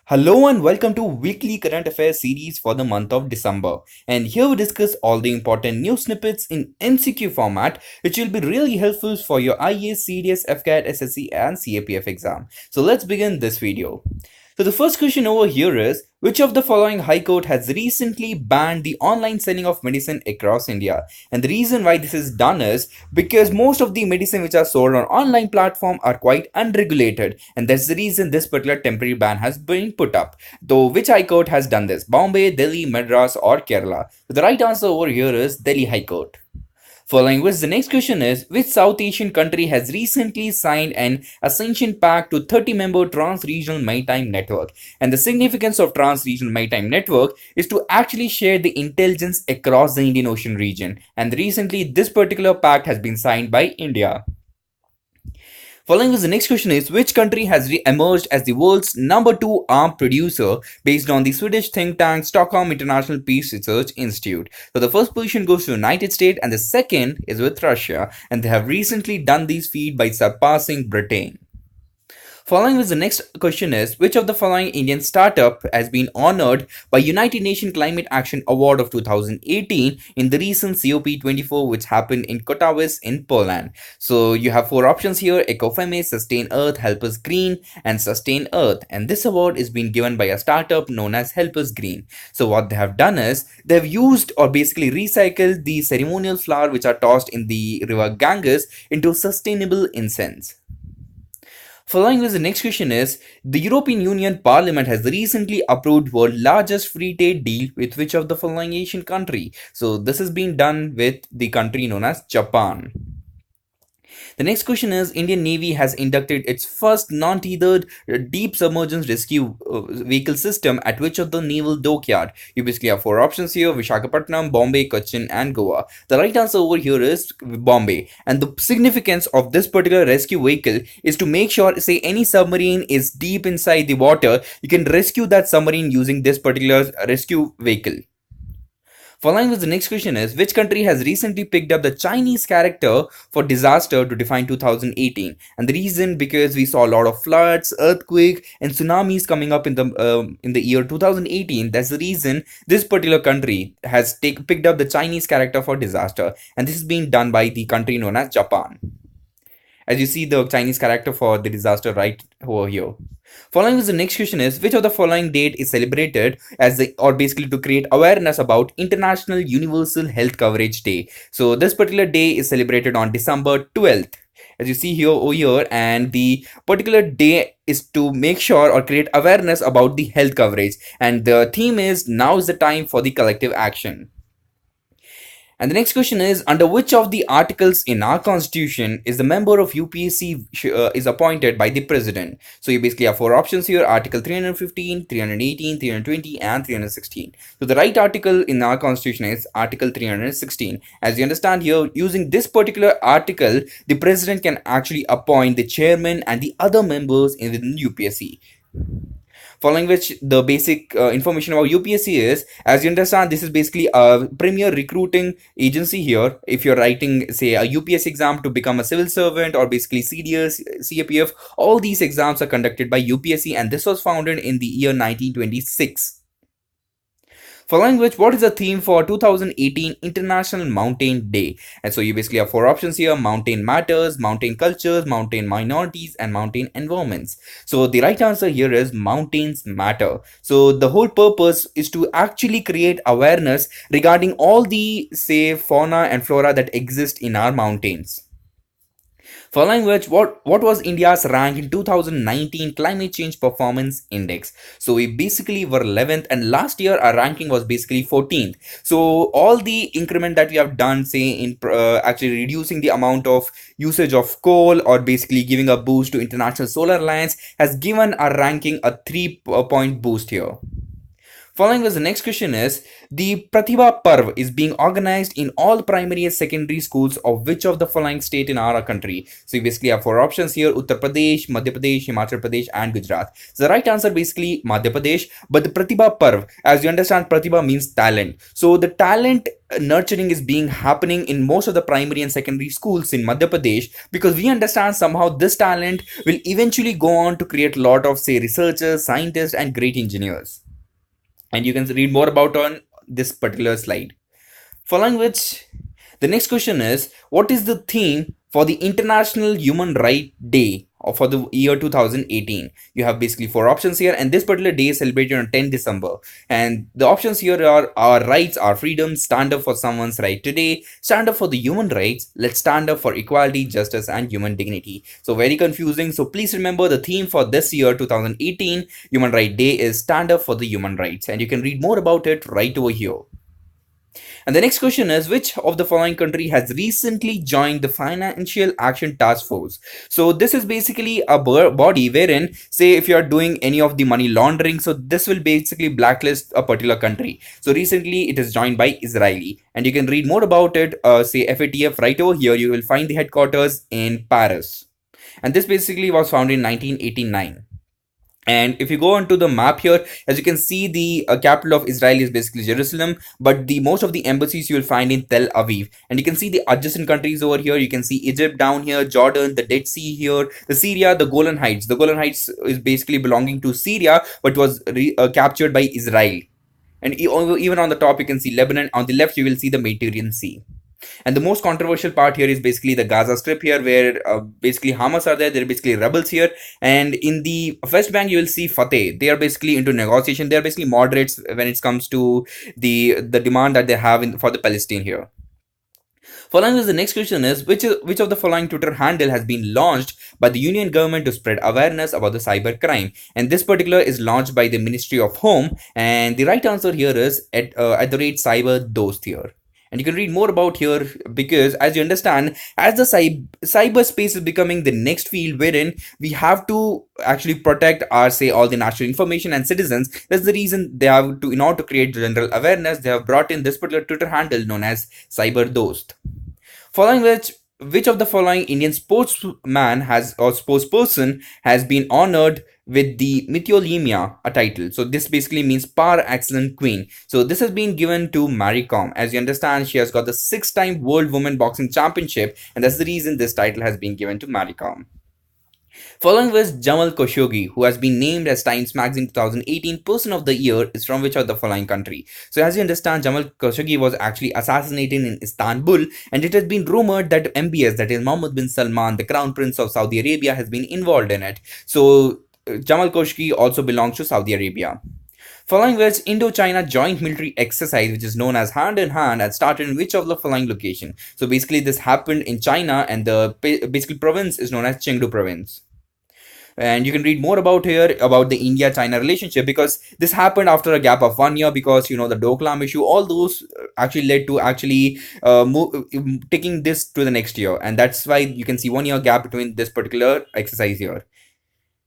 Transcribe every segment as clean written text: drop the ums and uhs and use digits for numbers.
Hello and welcome to weekly current affairs series for the month of December. And here we discuss all the important news snippets in MCQ format, which will be really helpful for your IAS, CDS, FCAT, SSC and CAPF exam. So let's begin this video. So the first question over here is, which of the following High Court has recently banned the online selling of medicine across India? And the reason why this is done is because most of the medicine which are sold on online platform are quite unregulated, and that's the reason this particular temporary ban has been put up. Though which High Court has done this? Bombay, Delhi, Madras or Kerala? So the right answer over here is Delhi High Court. Following which, the next question is, which South Asian country has recently signed an Ascension Pact to 30-member Trans-Regional Maritime Network? And the significance of Trans-Regional Maritime Network is to actually share the intelligence across the Indian Ocean region. And recently, this particular pact has been signed by India. Following this, the next question is, which country has emerged as the world's #2 arms producer based on the Swedish think tank Stockholm International Peace Research Institute? So the first position goes to the United States and the second is with Russia, and they have recently done this feat by surpassing Britain. Following this, the next question is, which of the following Indian startup has been honored by United Nations Climate Action Award of 2018 in the recent COP24 which happened in Katowice in Poland? So you have four options here: Ecofeme, Sustain Earth, Help Us Green and Sustain Earth. And this award is being given by a startup known as Help Us Green. So what they have done is, they have used or basically recycled the ceremonial flower which are tossed in the river Ganges into sustainable incense. Following this, the next question is, the European Union Parliament has recently approved world's largest free trade deal with which of the following Asian country? So this has been done with the country known as Japan. The next question is, Indian Navy has inducted its first non-tethered Deep Submergence Rescue Vehicle system at which of the Naval Dockyard? You basically have four options here: Visakhapatnam, Bombay, Cochin and Goa. The right answer over here is Bombay. And the significance of this particular rescue vehicle is to make sure, say any submarine is deep inside the water, you can rescue that submarine using this particular rescue vehicle. Following with, the next question is, which country has recently picked up the Chinese character for disaster to define 2018? And the reason, because we saw a lot of floods, earthquake and tsunamis coming up in the year 2018. That's the reason this particular country has picked up the Chinese character for disaster, and this is being done by the country known as Japan. As you see the Chinese character for the disaster right over here. Following is, the next question is, which of the following date is celebrated as basically to create awareness about International Universal Health Coverage Day? So this particular day is celebrated on December 12th. As you see here over here, and the particular day is to make sure or create awareness about the health coverage, and the theme is, now is the time for the collective action. And the next question is, under which of the articles in our constitution is the member of UPSC is appointed by the president? So you basically have four options here: Article 315, 318, 320 and 316. So the right article in our constitution is Article 316. As you understand here, using this particular article, the president can actually appoint the chairman and the other members within UPSC. Following which, the basic information about UPSC is, as you understand, this is basically a premier recruiting agency here. If you're writing, say, a UPSC exam to become a civil servant, or basically CDS, CAPF, all these exams are conducted by UPSC, and this was founded in the year 1926. Following which, what is the theme for 2018 International Mountain Day? And so you basically have four options here: mountain matters, mountain cultures, mountain minorities and mountain environments. So the right answer here is mountains matter. So the whole purpose is to actually create awareness regarding all the, say, fauna and flora that exist in our mountains. Following which, what was India's rank in 2019 Climate Change Performance Index? So we basically were 11th, and last year our ranking was basically 14th. So all the increment that we have done, say in actually reducing the amount of usage of coal, or basically giving a boost to International Solar Alliance, has given our ranking a 3-point boost here. Following us, the next question is the Pratibha Parv is being organized in all primary and secondary schools of which of the following state in our country? So you basically have four options here: Uttar Pradesh, Madhya Pradesh, Himachal Pradesh, and Gujarat. So the right answer basically Madhya Pradesh. But the Pratibha Parv, as you understand, Pratibha means talent. So the talent nurturing is being happening in most of the primary and secondary schools in Madhya Pradesh, because we understand somehow this talent will eventually go on to create a lot of, say, researchers, scientists, and great engineers. And you can read more about on this particular slide. Following which, the next question is, what is the theme for the International Human Rights Day for the year 2018? You have basically four options here, and this particular day is celebrated on 10 December. And the options here are: our rights, our freedoms, stand up for someone's right today, stand up for the human rights, let's stand up for equality, justice, and human dignity. So very confusing. So please remember the theme for this year 2018 Human Rights Day is stand up for the human rights, and you can read more about it right over here. And the next question is, which of the following country has recently joined the Financial Action Task Force? So this is basically a body wherein, say, if you are doing any of the money laundering, so this will basically blacklist a particular country. So recently it is joined by Israeli, and you can read more about it, say FATF right over here. You will find the headquarters in Paris. And this basically was founded in 1989. And if you go onto the map here, as you can see, the capital of Israel is basically Jerusalem, but the most of the embassies you will find in Tel Aviv. And you can see the adjacent countries over here. You can see Egypt down here, Jordan, the Dead Sea here, the Syria, the Golan Heights. The Golan Heights is basically belonging to Syria, but was captured by Israel. And even on the top, you can see Lebanon. On the left, you will see the Mediterranean Sea. And the most controversial part here is basically the Gaza Strip here, where basically Hamas are there. They're basically rebels here. And in the West Bank, you will see Fateh. They are basically into negotiation. They are basically moderates when it comes to the demand that they have for the Palestine here. Following this, the next question is, which of the following Twitter handle has been launched by the Union government to spread awareness about the cyber crime? And this particular is launched by the Ministry of Home. And the right answer here is at the rate cyber dost here. And you can read more about here, because as you understand, as the cyberspace is becoming the next field wherein we have to actually protect our, say, all the national information and citizens. That's the reason they have to, in order to create general awareness, they have brought in this particular Twitter handle known as cyber dost. Following which of the following Indian sportsman or sportsperson has been honored with the Mytholemia, a title? So this basically means par excellence queen. So this has been given to Mary Kom. As you understand, she has got the 6-time World Women Boxing Championship, and that's the reason this title has been given to Mary Kom. Following was Jamal Khashoggi, who has been named as Times Magazine 2018 Person of the Year, is from which of the following country? So as you understand, Jamal Khashoggi was actually assassinated in Istanbul, and it has been rumored that MBS, that is Mohammed bin Salman, the Crown Prince of Saudi Arabia, has been involved in it. So Jamal Khashoggi also belongs to Saudi Arabia. Following which, Indo-China joint military exercise, which is known as Hand in Hand, had started in which of the following location? So basically this happened in China, and the basically province is known as Chengdu province. And you can read more about here about the India-China relationship, because this happened after a gap of 1 year, because you know the Doklam issue, all those actually led to taking this to the next year, and that's why you can see 1 year gap between this particular exercise here.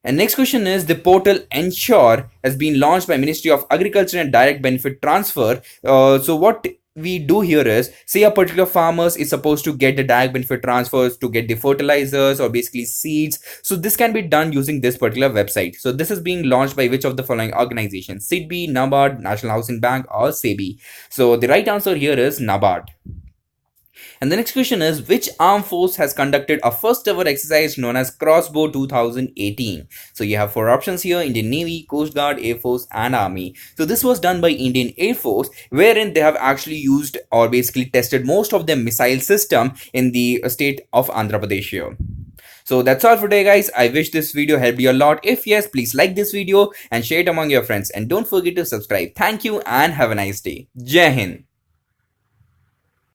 And next question is, the portal Ensure has been launched by Ministry of Agriculture and Direct Benefit Transfer. So what we do here is, say a particular farmer is supposed to get the direct benefit transfers to get the fertilizers or basically seeds. So this can be done using this particular website. So this is being launched by which of the following organizations? SIDBI, NABARD, National Housing Bank, or SEBI? So the right answer here is NABARD. And the next question is, which armed force has conducted a first ever exercise known as Crossbow 2018? So you have four options here: Indian Navy, Coast Guard, Air Force, and Army. So this was done by Indian Air Force, wherein they have actually used or basically tested most of their missile system in the state of Andhra Pradesh here. So that's all for today, guys. I wish this video helped you a lot. If yes, please like this video and share it among your friends. And don't forget to subscribe. Thank you and have a nice day. Jai Hind.